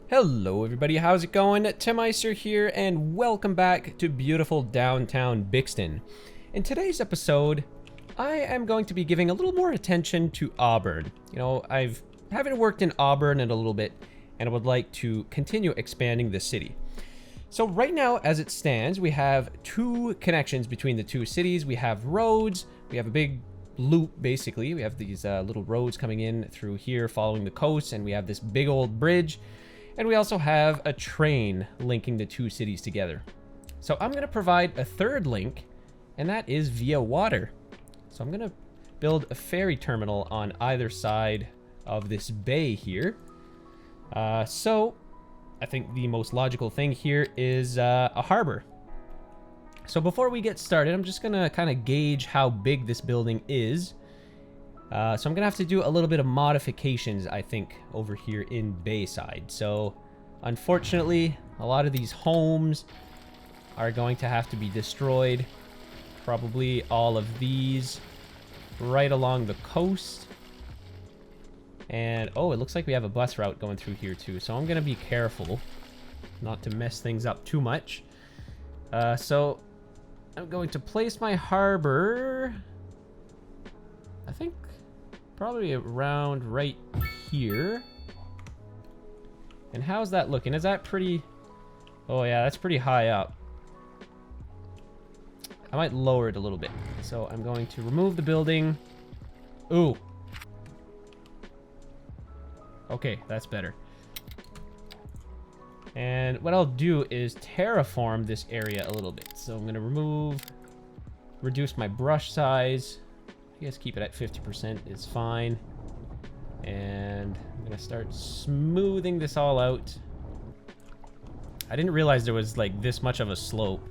Hello everybody, how's it going? Tim Eiser here, and welcome back to beautiful downtown Bixton. In today's episode, I am going to be giving a little more attention to Auburn. You know, haven't worked in Auburn in a little bit, and I would like to continue expanding the city. So right now, as it stands, we have two connections between the two cities. We have roads, we have a big loop basically. We have these little roads coming in through here following the coast, and we have this big old bridge. And we also have a train linking the two cities together. So I'm going to provide a third link, and that is via water. So I'm going to build a ferry terminal on either side of this bay here. So I think the most logical thing here is a harbor. So before we get started, I'm just going to kind of gauge how big this building is. So I'm gonna have to do a little bit of modifications, I think, over here in Bayside. So unfortunately, a lot of these homes are going to have to be destroyed. Probably all of these right along the coast. And oh, it looks like we have a bus route going through here too. So I'm gonna be careful not to mess things up too much. So I'm going to place my harbor, I think, probably around right here. And how's that looking? Is that pretty... Oh yeah, that's pretty high up. I might lower it a little bit. So I'm going to remove the building. Ooh. Okay, that's better. And what I'll do is terraform this area a little bit. So I'm going to reduce my brush size. I guess keep it at 50% is fine. And I'm gonna start smoothing this all out. I didn't realize there was like this much of a slope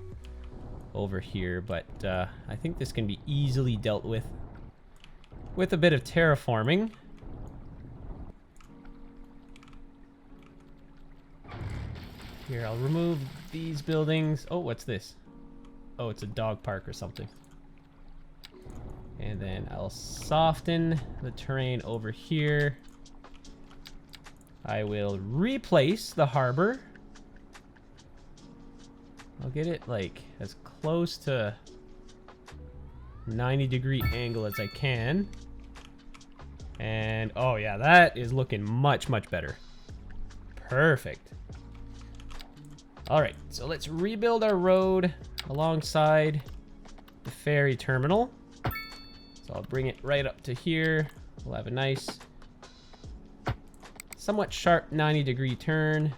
over here, but I think this can be easily dealt with a bit of terraforming. Here, I'll remove these buildings. Oh, what's this? Oh, it's a dog park or something. And then I'll soften the terrain over here. I will replace the harbor. I'll get it like as close to 90-degree angle as I can. And oh yeah, that is looking much, much better. Perfect. All right, so let's rebuild our road alongside the ferry terminal. So I'll bring it right up to here. We'll have a nice, somewhat sharp 90-degree turn.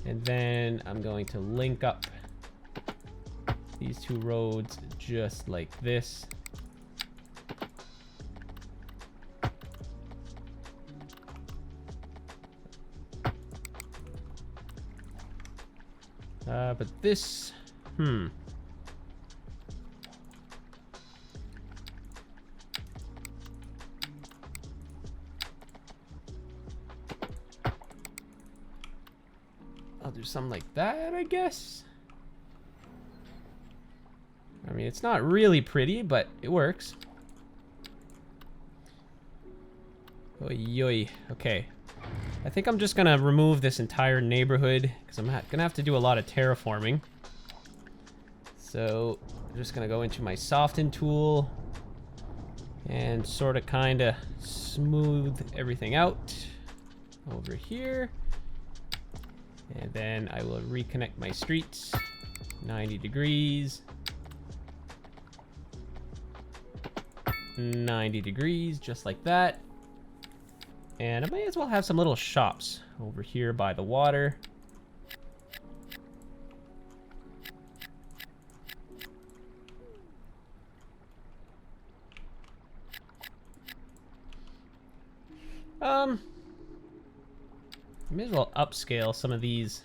And then I'm going to link up these two roads just like this. But this, I'll do something like that, I guess. I mean, it's not really pretty, but it works. Oy, oy. Okay. I think I'm just gonna remove this entire neighborhood because I'm gonna have to do a lot of terraforming. So I'm just gonna go into my soften tool and sort of kind of smooth everything out over here. And then I will reconnect my streets, 90 degrees, 90 degrees, just like that. And I may as well have some little shops over here by the water. I may as well upscale some of these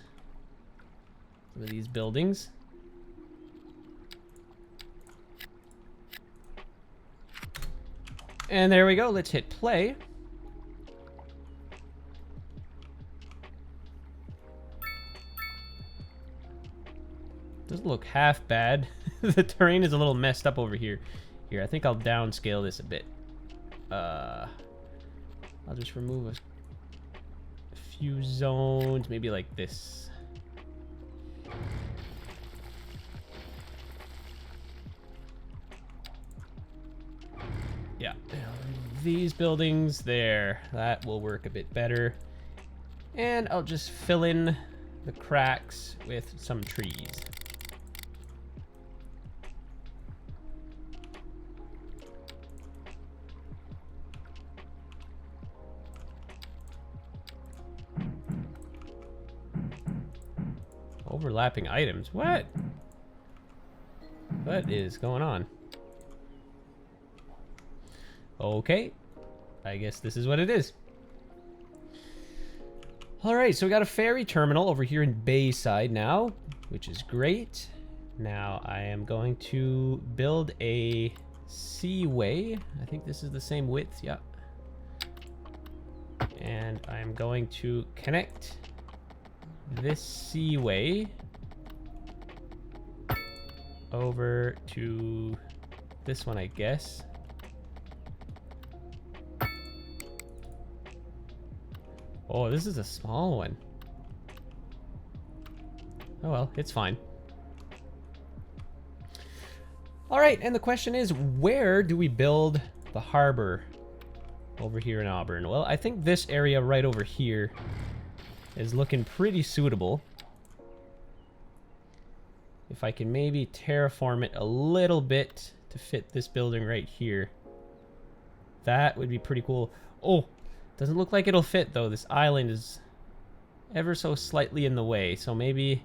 buildings. And there we go. Let's hit play. Doesn't look half bad. The terrain is a little messed up over here. Here, I think I'll downscale this a bit. I'll just remove a few zones, maybe like this. Yeah, these buildings there, that will work a bit better. And I'll just fill in the cracks with some trees. Overlapping items. What? What is going on? Okay. I guess this is what it is. Alright, so we got a ferry terminal over here in Bayside now, which is great. Now I am going to build a seaway. I think this is the same width, yeah. And I'm going to connect this seaway over to this one, I guess. Oh, this is a small one. Oh well, it's fine. All right, and the question is, where do we build the harbor over here in Auburn? Well, I think this area right over here is looking pretty suitable. If I can maybe terraform it a little bit to fit this building right here, that would be pretty cool. Oh, doesn't look like it'll fit though. This island is ever so slightly in the way, so maybe...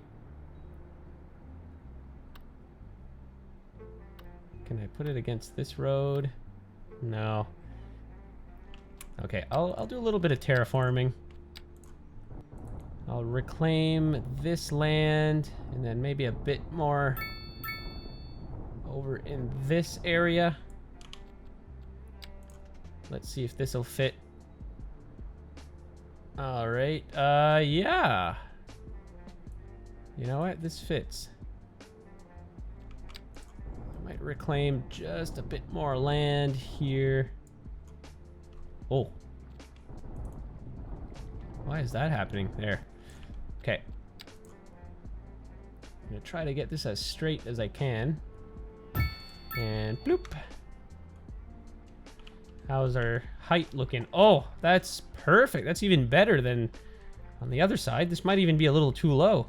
Can I put it against this road? No. Okay, I'll do a little bit of terraforming. I'll reclaim this land, and then maybe a bit more over in this area. Let's see if this will fit. All right, yeah. You know what? This fits. I might reclaim just a bit more land here. Oh. Why is that happening? There. Okay. I'm gonna try to get this as straight as I can. And bloop. How's our height looking? Oh, that's perfect. That's even better than on the other side. This might even be a little too low.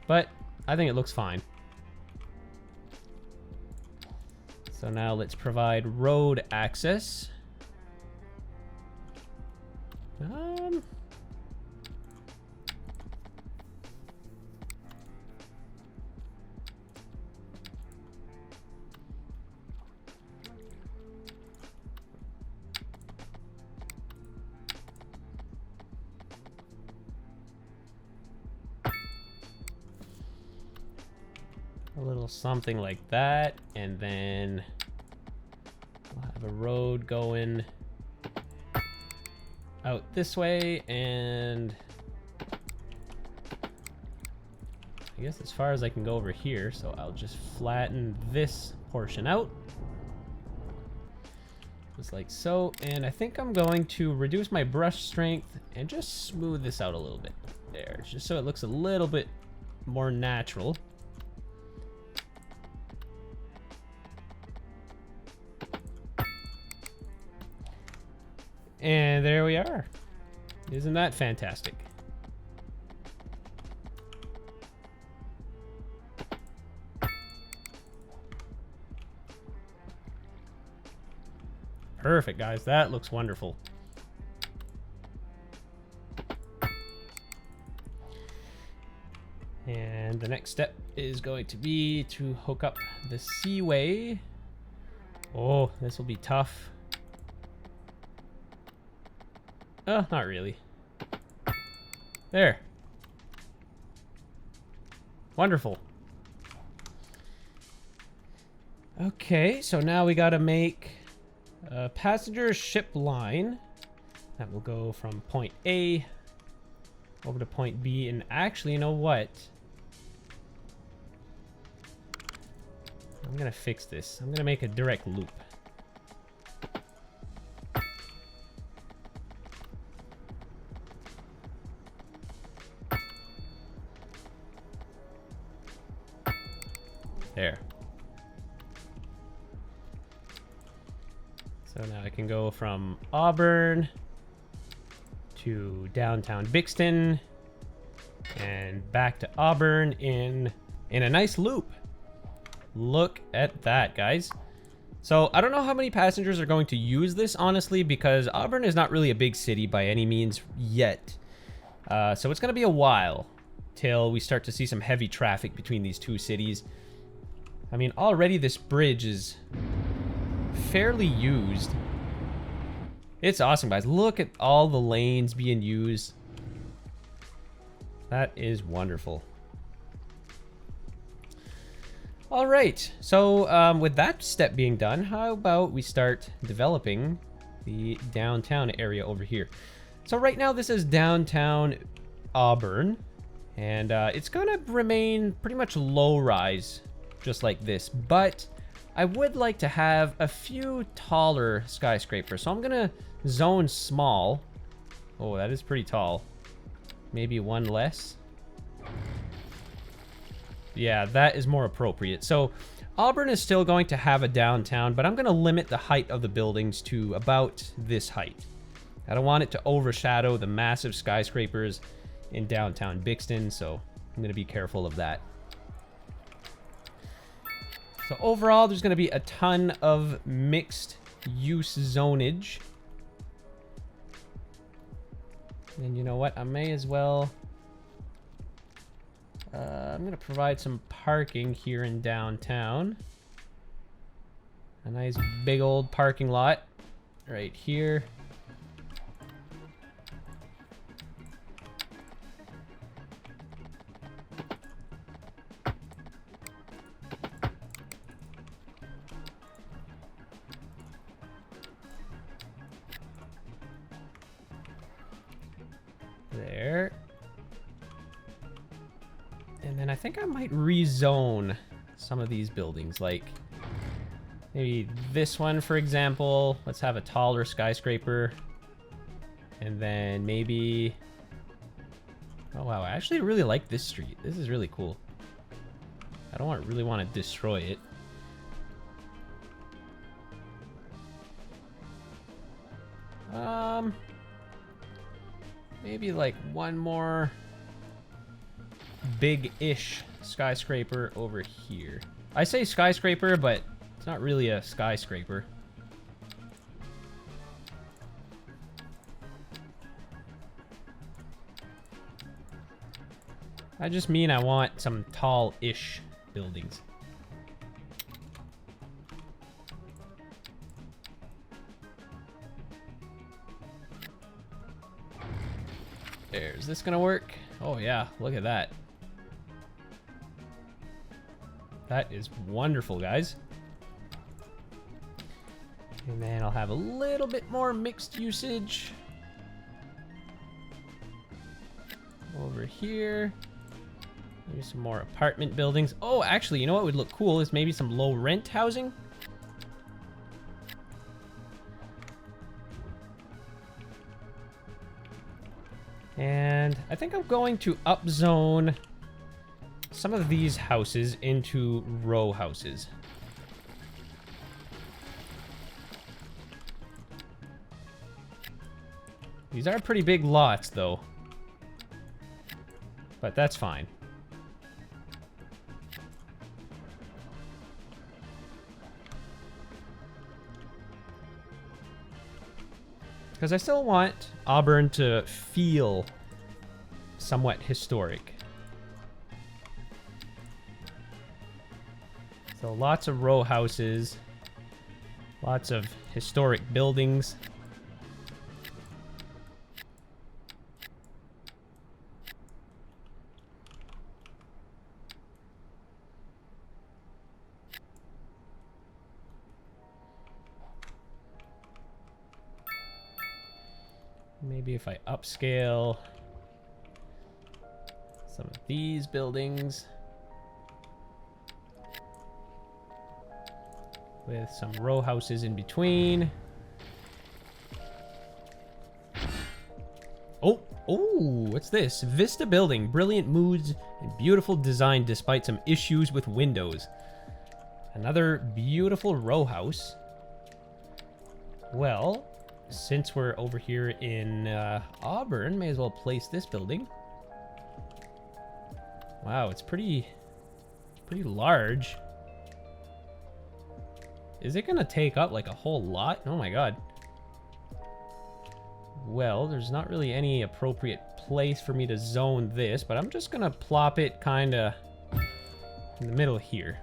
But I think it looks fine. So now let's provide road access. A little something like that, and then we'll have a road going out this way, and I guess as far as I can go over here, so I'll just flatten this portion out just like so, and I think I'm going to reduce my brush strength and just smooth this out a little bit there, just so it looks a little bit more natural. And there we are. Isn't that fantastic? Perfect, guys. That looks wonderful. And the next step is going to be to hook up the seaway. Oh, this will be tough. Oh, not really. There. Wonderful. Okay, so now we gotta make a passenger ship line that will go from point A over to point B. And actually, you know what? I'm gonna fix this. I'm gonna make a direct loop. There. So now I can go from Auburn to downtown Bixton and back to Auburn in a nice loop. Look at that, guys. So I don't know how many passengers are going to use this, honestly, because Auburn is not really a big city by any means yet. So it's going to be a while till we start to see some heavy traffic between these two cities. I mean, already this bridge is fairly used. It's awesome, guys. Look at all the lanes being used. That is wonderful. All right, so with that step being done, how about we start developing the downtown area over here? So right now this is downtown Auburn, and it's gonna remain pretty much low rise, just like this, but I would like to have a few taller skyscrapers, so I'm gonna zone small. Oh, that is pretty tall. Maybe one less. Yeah, that is more appropriate. So Auburn is still going to have a downtown, but I'm going to limit the height of the buildings to about this height. I don't want it to overshadow the massive skyscrapers in downtown Bixton, so I'm going to be careful of that. So overall, there's going to be a ton of mixed use zonage. And you know what? I may as well... I'm going to provide some parking here in downtown. A nice big old parking lot right here. There. And then I think I might rezone some of these buildings, like maybe this one, for example. Let's have a taller skyscraper. And then maybe... Oh, wow. I actually really like this street. This is really cool. I don't really want to destroy it. Maybe like one more big-ish skyscraper over here. I say skyscraper, but it's not really a skyscraper. I just mean I want some tall-ish buildings. There, is this gonna work? Oh yeah, look at that. That is wonderful, guys. And then I'll have a little bit more mixed usage over here. Maybe some more apartment buildings. Oh, actually, you know what would look cool is maybe some low rent housing. And I think I'm going to upzone some of these houses into row houses. These are pretty big lots, though. But that's fine. Because I still want Auburn to feel somewhat historic. So lots of row houses, lots of historic buildings. Maybe if I upscale some of these buildings with some row houses in between. Oh, what's this? Vista building, brilliant moods and beautiful design despite some issues with windows. Another beautiful row house. Well, since we're over here in Auburn, may as well place this building. Wow, it's pretty large. Is it gonna take up like a whole lot? Oh my god. Well, there's not really any appropriate place for me to zone this, but I'm just gonna plop it kinda in the middle here.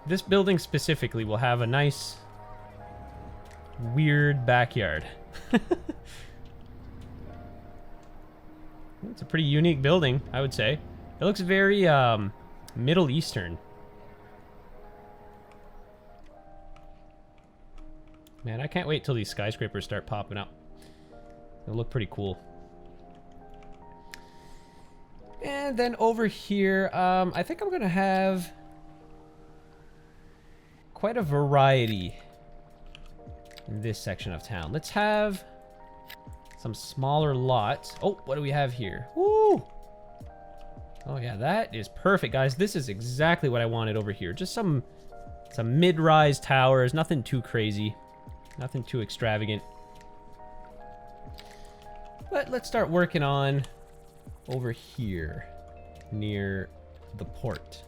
This building specifically will have a nice, weird backyard. It's a pretty unique building, I would say. It looks very Middle Eastern. Man, I can't wait till these skyscrapers start popping up. They'll look pretty cool. And then over here, I think I'm gonna have quite a variety in this section of town. Let's have some smaller lots. Oh, what do we have here? Woo! Oh yeah, that is perfect, guys. This is exactly what I wanted over here. Just some mid-rise towers, nothing too crazy. Nothing too extravagant. But let's start working on over here near the port.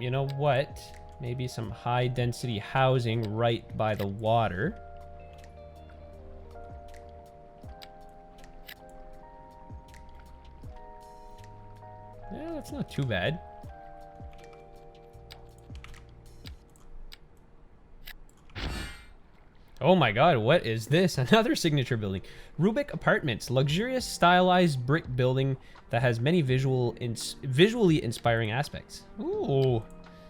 You know what? Maybe some high density housing right by the water. Yeah, that's not too bad. Oh my god, what is this? Another signature building. Rubik Apartments, luxurious stylized brick building that has many visually inspiring aspects. Ooh.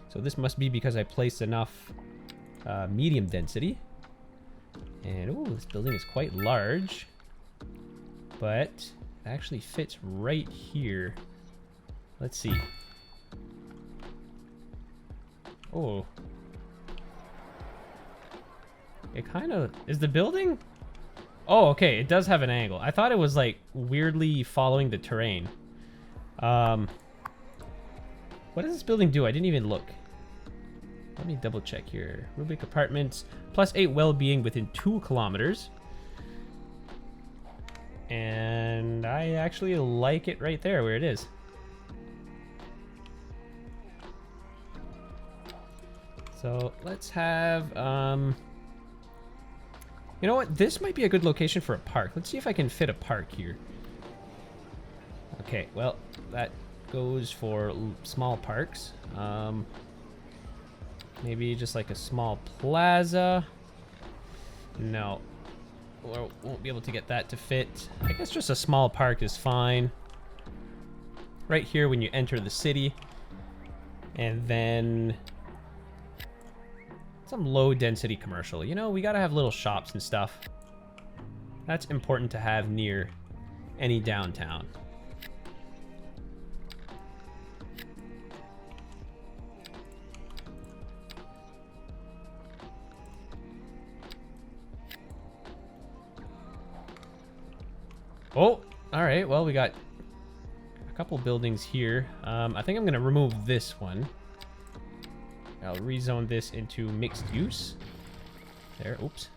So this must be because I placed enough medium density. And ooh, this building is quite large. But it actually fits right here. Let's see. Oh. It kind of... Is the building... Oh, okay. It does have an angle. I thought it was, like, weirdly following the terrain. What does this building do? I didn't even look. Let me double check here. Rubik Apartments. +8 well-being within 2 kilometers. And I actually like it right there where it is. So, let's have... You know what? This might be a good location for a park. Let's see if I can fit a park here. Okay, well, that goes for small parks. Maybe just like a small plaza. No. Or won't be able to get that to fit. I guess just a small park is fine. Right here when you enter the city. And then... some low density commercial. You know, we gotta have little shops and stuff. That's important to have near any downtown. Oh, all right. Well, we got a couple buildings here. I think I'm gonna remove this one. I'll rezone this into mixed use. There, oops.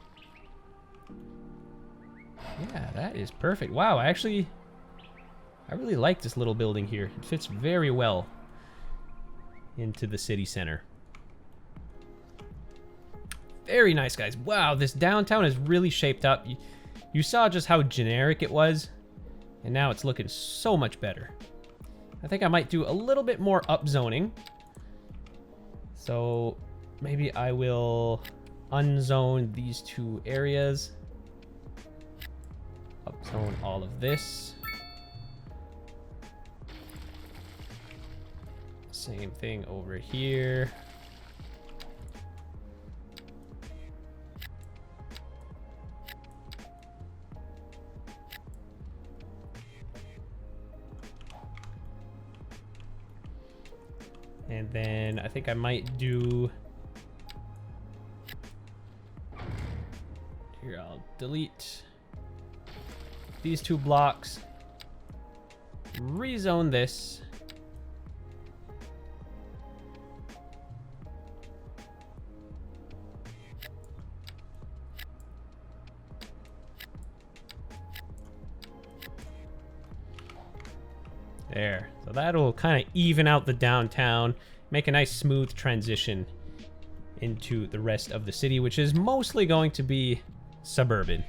Yeah, that is perfect. Wow, I really like this little building here. It fits very well into the city center. Very nice, guys. Wow, this downtown is really shaped up. You saw just how generic it was, and now it's looking so much better. I think I might do a little bit more upzoning. So maybe I will unzone these 2 areas. Upzone all of this. Same thing over here. And then I think I might do... Here, I'll delete these 2 blocks. rezone this. There. So that'll kind of even out the downtown, make a nice smooth transition into the rest of the city, which is mostly going to be suburban.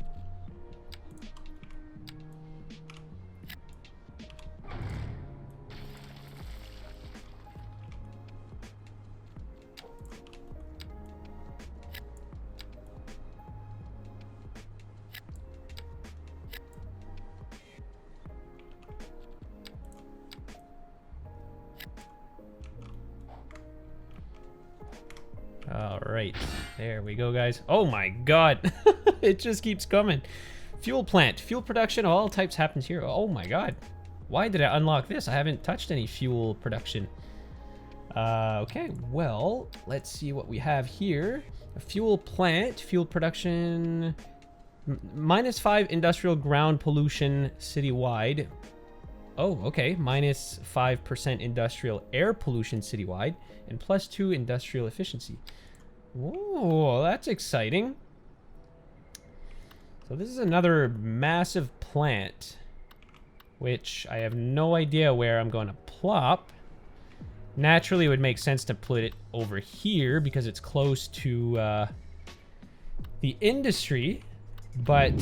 All right, there we go, guys. Oh my god, it just keeps coming. Fuel plant, fuel production, all types happens here. Oh my god, why did I unlock this? I haven't touched any fuel production. Okay, well, let's see what we have here. A fuel plant, fuel production, -5 industrial ground pollution citywide. Oh, okay, -5% industrial air pollution citywide, and +2 industrial efficiency. Whoa, that's exciting. So this is another massive plant, which I have no idea where I'm going to plop. Naturally, it would make sense to put it over here because it's close to the industry, but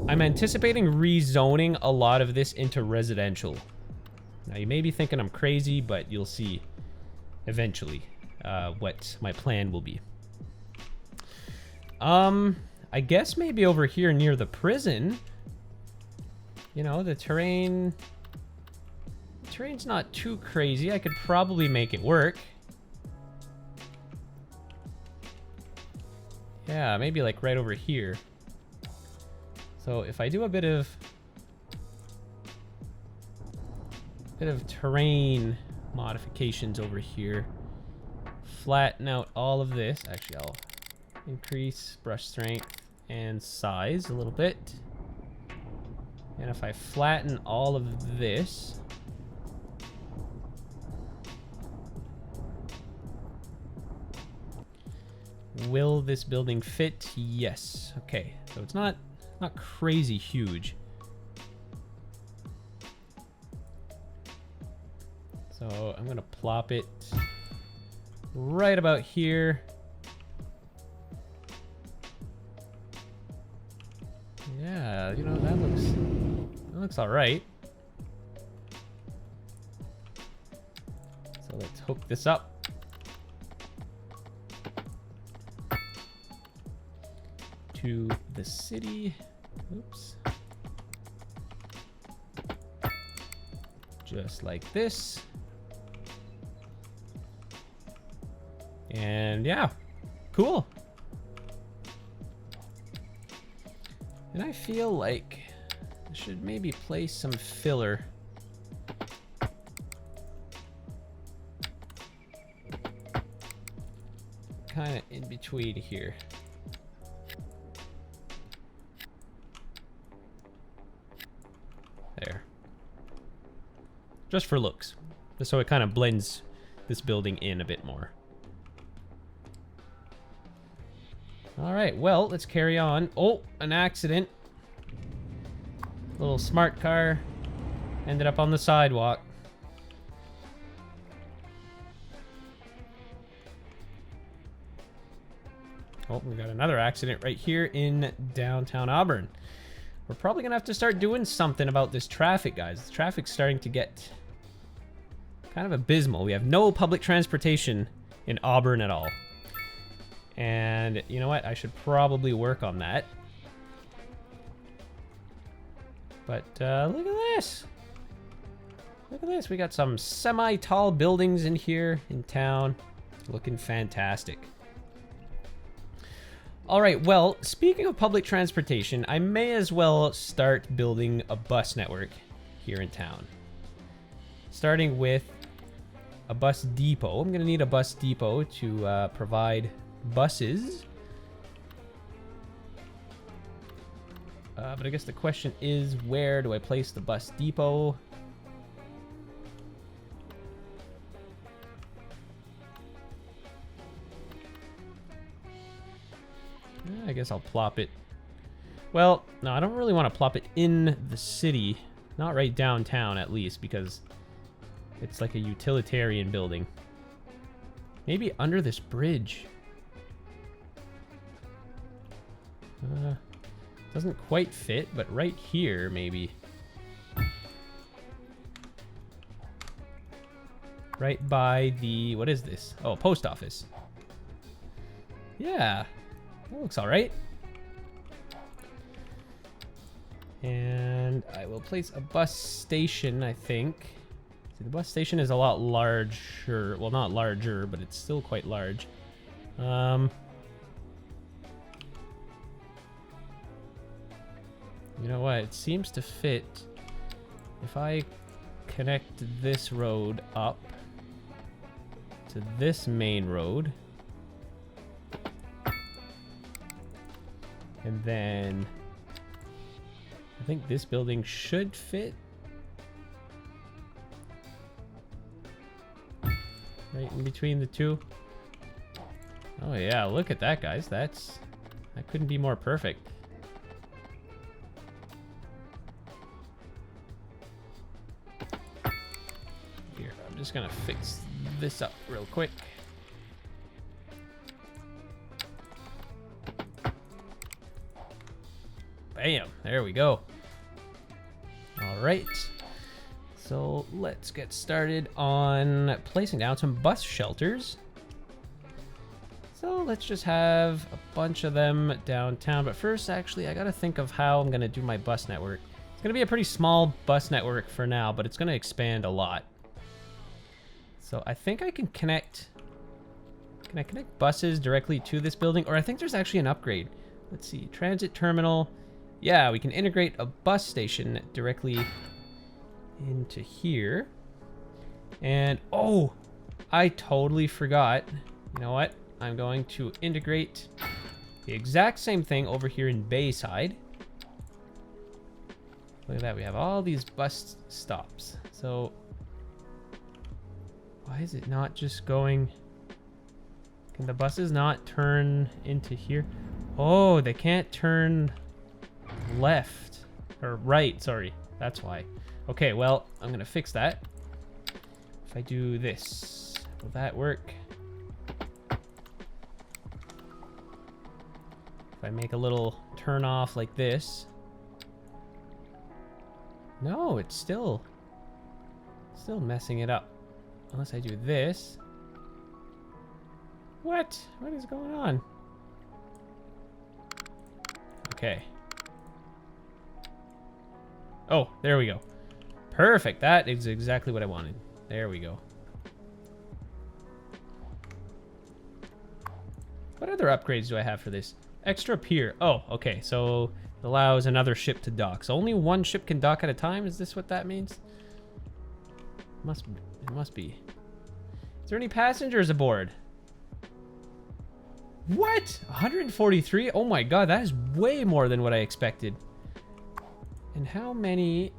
I'm anticipating rezoning a lot of this into residential. Now, you may be thinking I'm crazy, but you'll see eventually what my plan will be. I guess maybe over here near the prison. You know, the terrain's not too crazy. I could probably make it work. Yeah, maybe like right over here. So if I do a bit of terrain modifications over here, flatten out all of this. Actually, I'll increase brush strength and size a little bit. And if I flatten all of this, will this building fit? Yes. Okay, so it's not crazy huge. So I'm gonna plop it right about here. Yeah, you know, that looks all right. So let's hook this up. To the city. Oops. Just like this. And yeah, cool. And I feel like I should maybe place some filler. Kind of in between here. There. Just for looks. Just so it kind of blends this building in a bit more. All right, well, let's carry on. Oh, an accident. Little smart car ended up on the sidewalk. Oh, we got another accident right here in downtown Auburn. We're probably gonna have to start doing something about this traffic, guys. The traffic's starting to get kind of abysmal. We have no public transportation in Auburn at all. And you know what? I should probably work on that. But look at this. Look at this. We got some semi-tall buildings in here in town. Looking fantastic. All right, well, speaking of public transportation, I may as well start building a bus network here in town. Starting with a bus depot. I'm going to need a bus depot to provide buses. But I guess the question is, where do I place the bus depot? I guess I'll plop it. Well, no, I don't really want to plop it in the city. Not right downtown, at least, because it's like a utilitarian building. Maybe under this bridge. Doesn't quite fit, but right here, maybe. Right by the... What is this? Oh, post office. Yeah. That looks alright. And I will place a bus station, I think. See, the bus station is a lot larger. Well, not larger, but it's still quite large. You know what? It seems to fit. If I connect this road up to this main road, and then I think this building should fit right in between the two. Oh yeah, look at that, guys. That couldn't be more perfect. Here, I'm just gonna fix this up real quick. Bam, there we go. All right, so let's get started on placing down some bus shelters. So let's just have a bunch of them downtown. But first, actually, I gotta think of how I'm gonna do my bus network. It's gonna be a pretty small bus network for now, but it's gonna expand a lot. So I think I can connect... Can I connect buses directly to this building? Or I think there's actually an upgrade. Let's see, transit terminal. Yeah, we can integrate a bus station directly into here. And, oh, I totally forgot. You know what? I'm going to integrate the exact same thing over here in Bayside. Look at that, we have all these bus stops. So, why is it not just going... Can the buses not turn into here? Oh, they can't turn left. Or right, sorry. That's why. Okay, well, I'm going to fix that. If I do this, will that work? If I make a little turn off like this. No, it's still messing it up. Unless I do this. What? What is going on? Okay. Oh, there we go. Perfect. That is exactly what I wanted. There we go. What other upgrades do I have for this? Extra pier. Oh, okay. So it allows another ship to dock. So only one ship can dock at a time? Is this what that means? It must be. Is there any passengers aboard? What? 143? Oh my god, that is way more than what I expected. And how many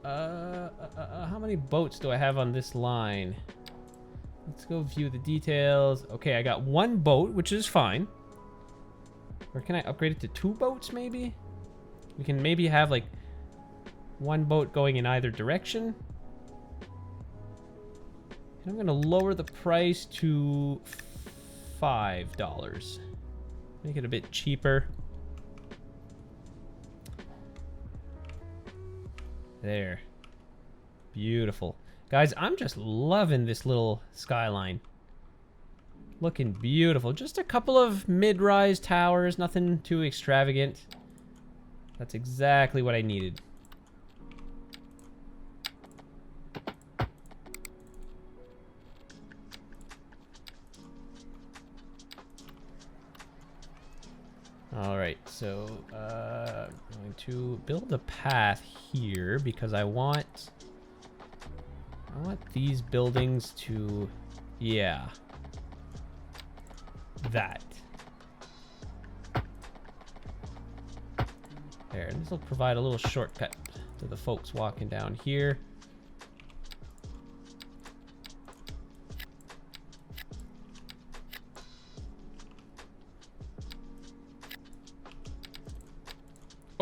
boats do I have on this line? Let's go view the details. Okay, I got one boat, which is fine. Or can I upgrade it to 2 boats, maybe? We can maybe have, like, 1 boat going in either direction. And I'm going to lower the price to $5. Make it a bit cheaper. There. Beautiful. Guys, I'm just loving this little skyline. Looking beautiful. Just a couple of mid-rise towers, nothing too extravagant. That's exactly what I needed. Alright, so I'm going to build a path here because I want these buildings to, yeah, that. There, and this will provide a little shortcut to the folks walking down here.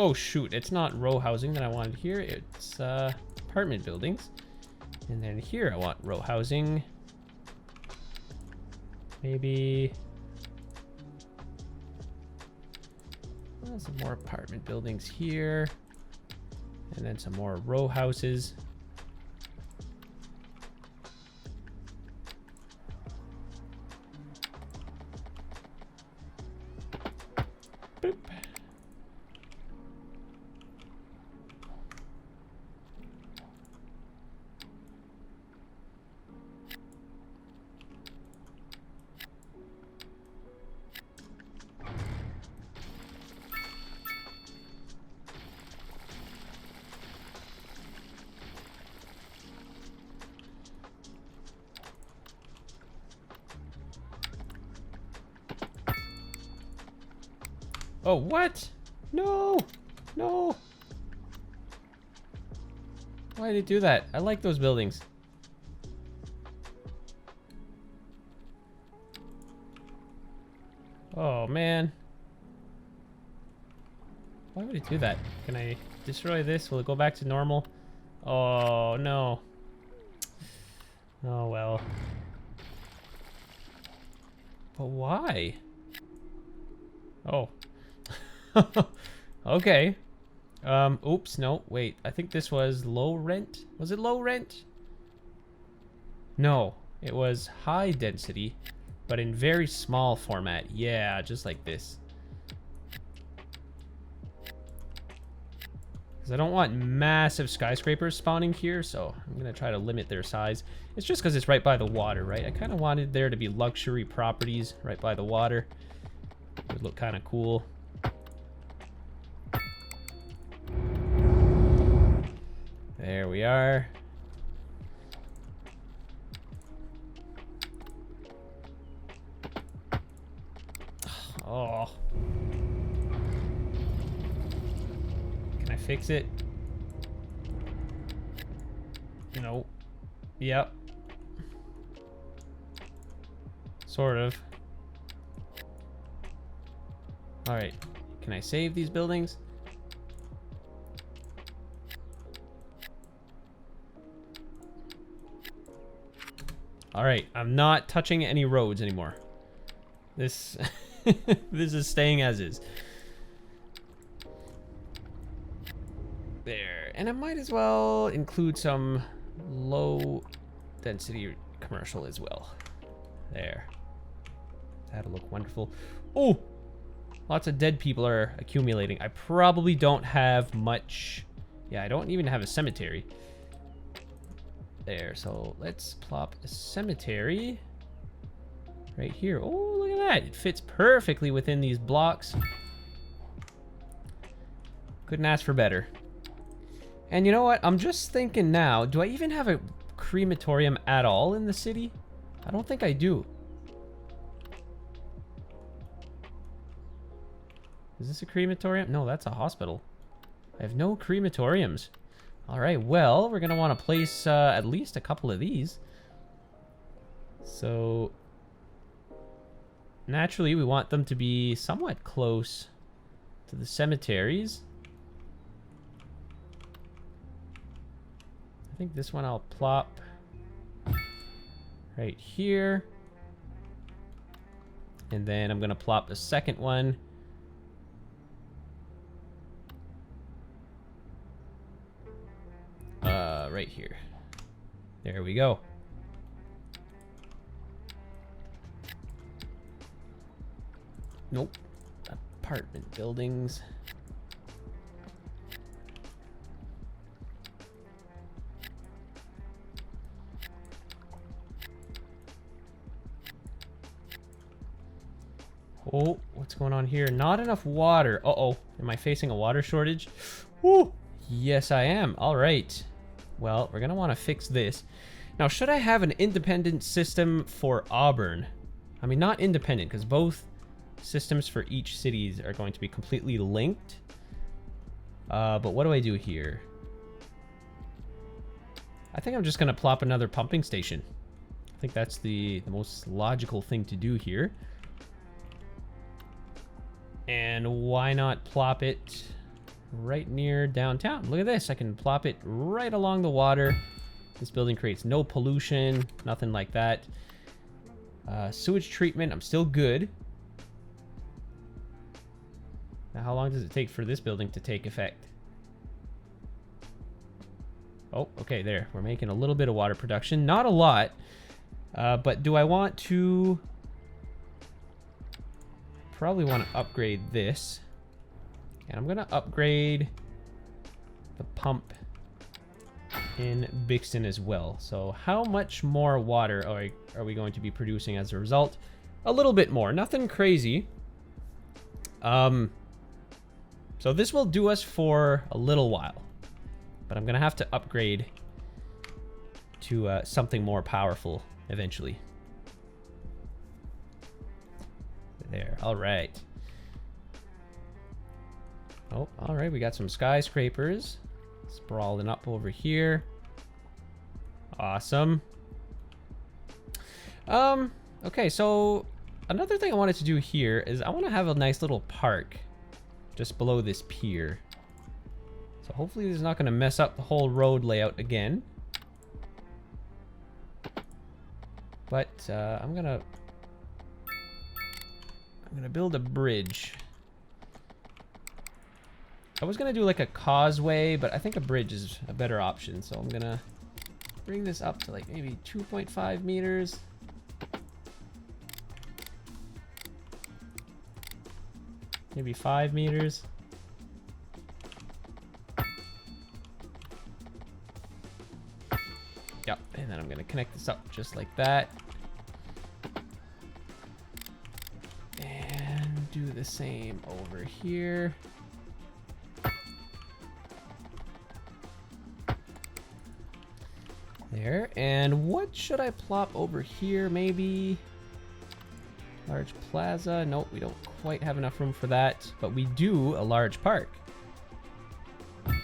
Oh shoot, it's not row housing that I wanted here. It's apartment buildings. And then here I want row housing. Maybe some more apartment buildings here. And then some more row houses. Boop. Oh, what? No! No! Why did it do that? I like those buildings. Oh, man. Why would it do that? Can I destroy this? Will it go back to normal? Oh, no. Oh, well. But why? Oh. Okay. Oops, no, wait. I think this was low rent. Was it low rent? No, it was high density, but in very small format. Yeah, just like this. Because I don't want massive skyscrapers spawning here, so I'm going to try to limit their size. It's just because it's right by the water, right? I kind of wanted there to be luxury properties right by the water. It would look kind of cool. There we are. Oh. Can I fix it? No. Yep. Sort of. All right. Can I save these buildings? All right, I'm not touching any roads anymore. This this is staying as is. There, and I might as well include some low density commercial as well. There. That'll look wonderful. Oh, lots of dead people are accumulating. I probably don't have much. Yeah, I don't even have a cemetery. There, so let's plop a cemetery right here. Oh, look at that. It fits perfectly within these blocks. Couldn't ask for better. And you know what? I'm just thinking now, do I even have a crematorium at all in the city? I don't think I do. Is this a crematorium? No, that's a hospital. I have no crematoriums. All right, well, we're going to want to place at least a couple of these. So, naturally, we want them to be somewhat close to the cemeteries. I think this one I'll plop right here. And then I'm going to plop a second one right here. There we go. Nope. Apartment buildings. Oh, what's going on here? Not enough water. Uh-oh. Am I facing a water shortage? Woo! Yes, I am. All right. Well, we're going to want to fix this. Now, should I have an independent system for Auburn? I mean, not independent, because both systems for each cities are going to be completely linked. But what do I do here? I think I'm just going to plop another pumping station. I think that's the most logical thing to do here. And why not plop it right near downtown. Look at this. I can plop it right along the water. This building creates no pollution, nothing like that. Sewage treatment, I'm still good. Now, how long does it take for this building to take effect? Oh, okay, there. We're making a little bit of water production. Not a lot. But do I want to... Probably want to upgrade this. And I'm going to upgrade the pump in Bixton as well. So how much more water are we going to be producing as a result? A little bit more. Nothing crazy. So this will do us for a little while. But I'm going to have to upgrade to something more powerful eventually. There. All right. Oh, all right. We got some skyscrapers sprawling up over here. Awesome. Okay, so another thing I wanted to do here is I want to have a nice little park just below this pier. So hopefully this is not going to mess up the whole road layout again. But I'm gonna build a bridge. I was gonna do like a causeway, but I think a bridge is a better option. So I'm gonna bring this up to like maybe 2.5 meters. Maybe 5 meters. Yep, and then I'm gonna connect this up just like that. And do the same over here. There, and what should I plop over here? Maybe large plaza. Nope, we don't quite have enough room for that, but we do a large park. And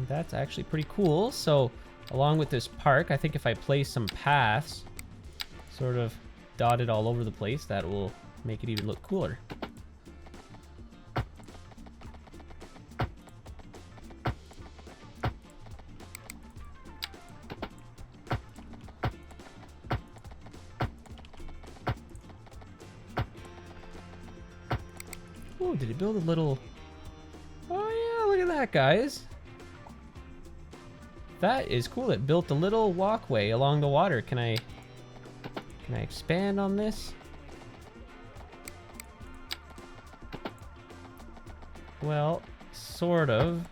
that's actually pretty cool. So along with this park, I think if I place some paths sort of dotted all over the place, that will make it even look cooler. Oh, did it build a little... Oh yeah, look at that, guys. That is cool. It built a little walkway along the water. Can I expand on this? Well, sort of.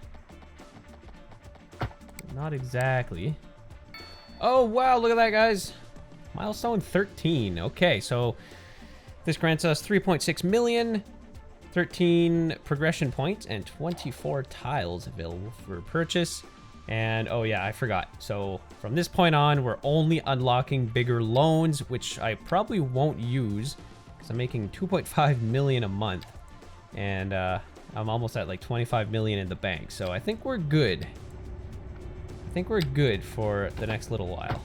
Not exactly. Oh, wow, look at that, guys. Milestone 13. Okay, so this grants us 3.6 million, 13 progression points, and 24 tiles available for purchase. And oh yeah, I forgot. So from this point on, we're only unlocking bigger loans, which I probably won't use because I'm making 2.5 million a month. And I'm almost at like 25 million in the bank. So I think we're good. I think we're good for the next little while.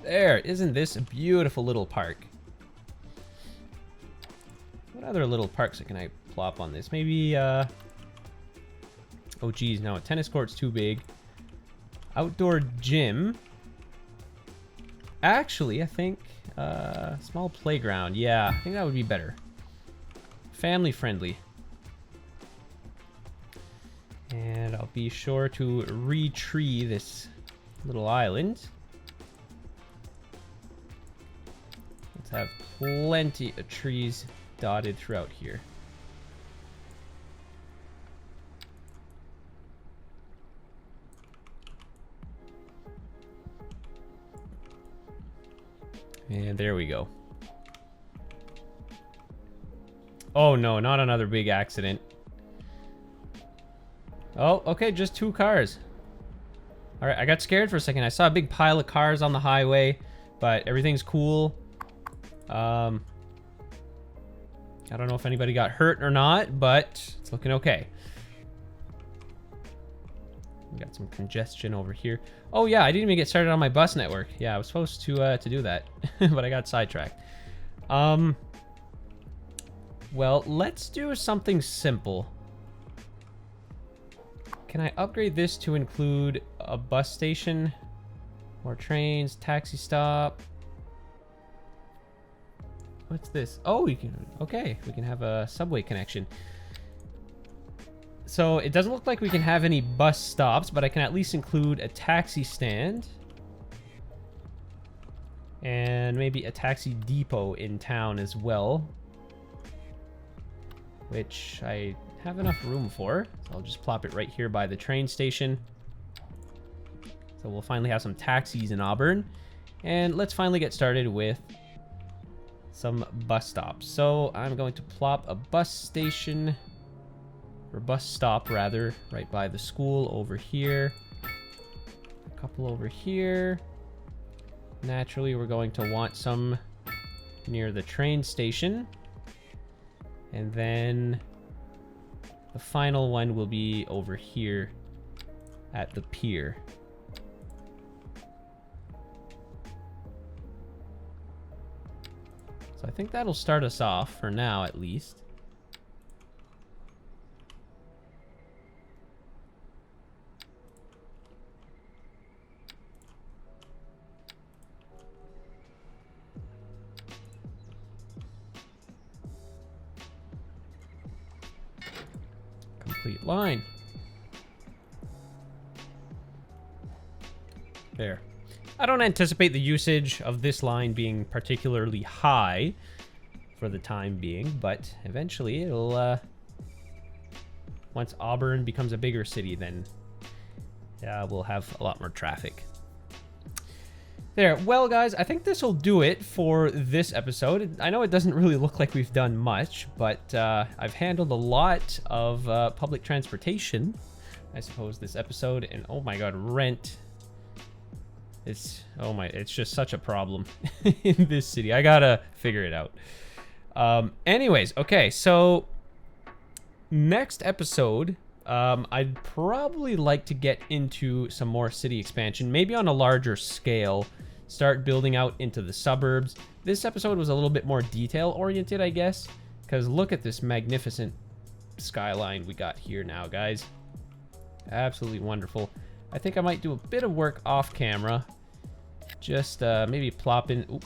There, isn't this a beautiful little park? What other little parks can I plop on this? Maybe, oh geez, no, a tennis court's too big. Outdoor gym. Actually, I think, small playground. Yeah, I think that would be better. Family friendly. And I'll be sure to re-tree this little island. Have plenty of trees dotted throughout here. And there we go. Oh no, not another big accident. Oh, okay, just 2 cars. All right, I got scared for a second. I saw a big pile of cars on the highway, but everything's cool. I don't know if anybody got hurt or not, but it's looking okay. We got some congestion over here. Oh yeah, I didn't even get started on my bus network. Yeah, I was supposed to do that, but I got sidetracked. Well, let's do something simple. Can I upgrade this to include a bus station? More trains, taxi stop. What's this? Oh, we can, okay, we can have a subway connection. So it doesn't look like we can have any bus stops, but I can at least include a taxi stand. And maybe a taxi depot in town as well. Which I have enough room for. So I'll just plop it right here by the train station. So we'll finally have some taxis in Auburn. And let's finally get started with some bus stops. So I'm going to plop a bus station, or bus stop rather, right by the school over here. A couple over here. Naturally, we're going to want some near the train station. And then the final one will be over here at the pier. So I think that'll start us off for now, at least. Complete line. There. I don't anticipate the usage of this line being particularly high for the time being, but eventually it'll, once Auburn becomes a bigger city, then we'll have a lot more traffic. There. Well, guys, I think this will do it for this episode. I know it doesn't really look like we've done much, but I've handled a lot of public transportation, I suppose, this episode. And oh my god, rent. It's just such a problem in this city. I gotta figure it out. Anyways, okay, so next episode, I'd probably like to get into some more city expansion, maybe on a larger scale, start building out into the suburbs. This episode was a little bit more detail-oriented, I guess, because look at this magnificent skyline we got here now, guys. Absolutely wonderful. I think I might do a bit of work off camera. Just maybe plop in,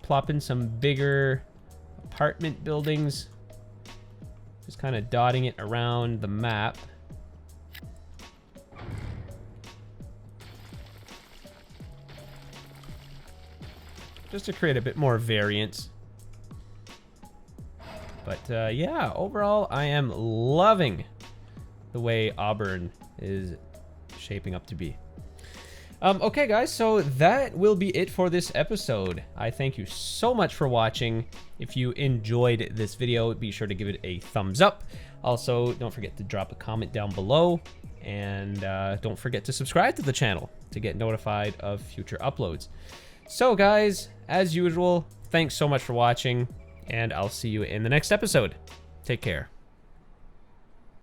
plop in some bigger apartment buildings. Just kind of dotting it around the map. Just to create a bit more variance. But yeah, overall, I am loving the way Auburn is shaping up to be. Okay, guys, so that will be it for this episode. I thank you so much for watching. If you enjoyed this video, be sure to give it a thumbs up. Also, don't forget to drop a comment down below. And don't forget to subscribe to the channel to get notified of future uploads. So, guys, as usual, thanks so much for watching. And I'll see you in the next episode. Take care.